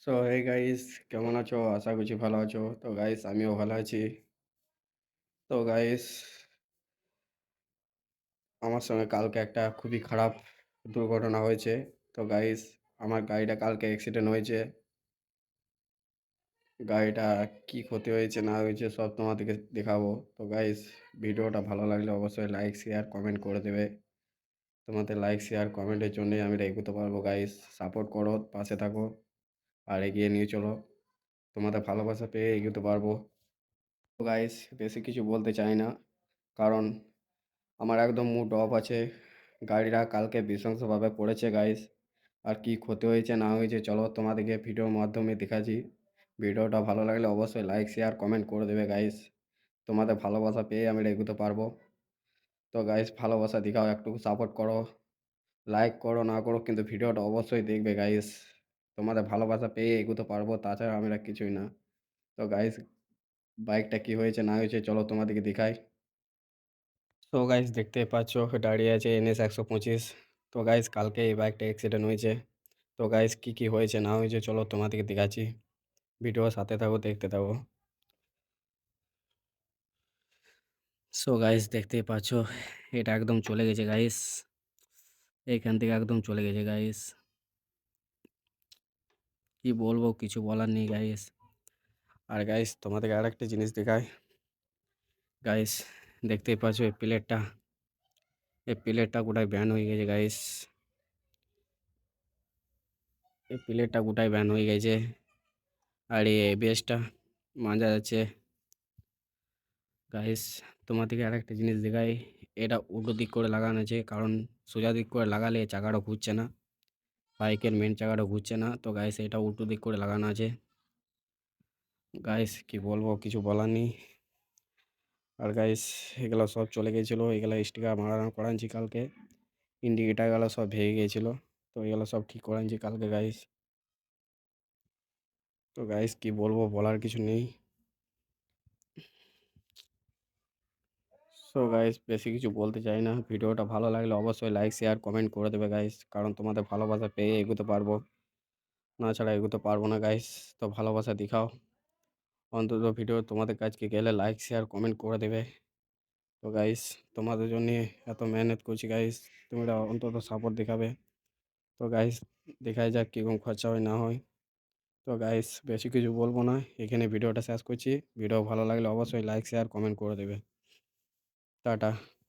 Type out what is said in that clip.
So hey guys, কেমন আছো? আশা করছি ভালো আছো। তো গাইস, আমিও ভালো আছি। তো গাইস, আমার সঙ্গে কালকে একটা খুবই খারাপ দুর্ঘটনা হয়েছে। তো গাইস, আমার গাড়িটা কালকে অ্যাক্সিডেন্ট হয়েছে। গাড়িটা কি ক্ষতি হয়েছে না হয়েছে সব তোমাদেরকে দেখাবো। তো গাইস, ভিডিওটা ভালো লাগলে অবশ্যই লাইক শেয়ার কমেন্ট করে দেবে। তোমাদের লাইক শেয়ার কমেন্টের জন্যই আমি এগোতে পারবো গাইস। সাপোর্ট করো, পাশে থাকো আর এগিয়ে নিয়ে চলো। তোমাদের ভালোবাসা পেয়ে এগোতে পারবো। তো গাইস, বেশি কিছু বলতে চাই না, কারণ আমার একদম মুড অফ আছে। গাড়িটা কালকে নৃশংসভাবে পড়েছে গাইস। আর কি ক্ষতি হয়েছে না হয়েছে চলো তোমাদেরকে ভিডিওর মাধ্যমে দেখাচ্ছি। ভিডিওটা ভালো লাগলে অবশ্যই লাইক শেয়ার কমেন্ট করে দেবে গাইস। তোমাদের ভালোবাসা পেয়ে আমি এগোতে পারবো। তো গাইস, ভালোবাসা দেখাও, একটু সাপোর্ট করো। লাইক করো না করো কিন্তু ভিডিওটা অবশ্যই দেখবে গাইস। তোমাদের ভালোবাসা পেয়ে এগোতে পারবো, তাছাড়া আমরা কিছুই না। তো গাইস, বাইকটা কি হয়েছে না হয়েছে চলো তোমাদেরকে দেখাই। তো গাইস, দেখতে পাচ্ছ দাঁড়িয়ে আছে NS 125। তো গাইস, কালকে এই বাইকটা অ্যাক্সিডেন্ট হয়েছে। তো গাইস, কি হয়েছে না হয়েছে চলো তোমাদেরকে দেখাচ্ছি। ভিডিও সাথে থাকো, দেখতে থাকো। সো গাইস, দেখতেই পাচ্ছ এটা একদম চলে গেছে গাইস। এইখান থেকে একদম চলে গেছে গাইস। কি বলবো, কিছু বলার নেই গাইস। আর গাইস, তোমাদেরকে আরেকটা জিনিস দেখাই। গাইস, দেখতেই পাচ্ছ এই প্লেটটা গোটাই ব্যান হয়ে গেছে গাইস। এই প্লেটটা গোটাই ব্যান হয়ে গেছে। আর এই ABS-টা মাজা যাচ্ছে গাইস। তোমাদেরকে আরেকটা জিনিস দেখাই। এটা উল্টো দিক করে লাগানো আছে, কারণ সোজা দিক করে লাগালে চাকাটা ঘুরছে না। বাইকের মেন চাকাটা ঘুরছে না। তো গাইস, এটা উল্টো দিক করে লাগানো আছে। গাইস, কি বলবো, কিছু বলার নেই। আর গাইস, এগুলো সব চলে গেছিলো, এগুলো স্টিকার মারানো করাইছি কালকে। ইন্ডিকেটারগুলো সব ভেঙে গিয়েছিলো। তো এগুলো সব ঠিক করাইছি কালকে গাইস। তো গাইস, কি বলবো, বলার কিছু নেই। সো গাইস, বেশি কিছু বলতে চাই না। ভিডিওটা ভালো লাগলে অবশ্যই লাইক শেয়ার কমেন্ট করে দেবে গাইস, কারণ তোমাদের ভালোবাসা পেয়ে এগোতে পারবো, না ছাড়া এগোতে পারবো না গাইস। তো ভালোবাসা দেখাও, অন্তত ভিডিও তোমাদের কাছকে গেলে লাইক শেয়ার কমেন্ট করে দেবে। তো গাইস, তোমাদের জন্য এত মেহনত করছি গাইস, তোমরা অন্তত সাপোর্ট দেখাবে। তো গাইস, দেখাই যাক কীরকম খরচা হয় না হয়। তো গাইস, বেশি কিছু বলবো না, এখানে ভিডিওটা শেষ করছি। ভিডিও ভালো লাগলে অবশ্যই লাইক শেয়ার কমেন্ট করে দেবে। টাটা।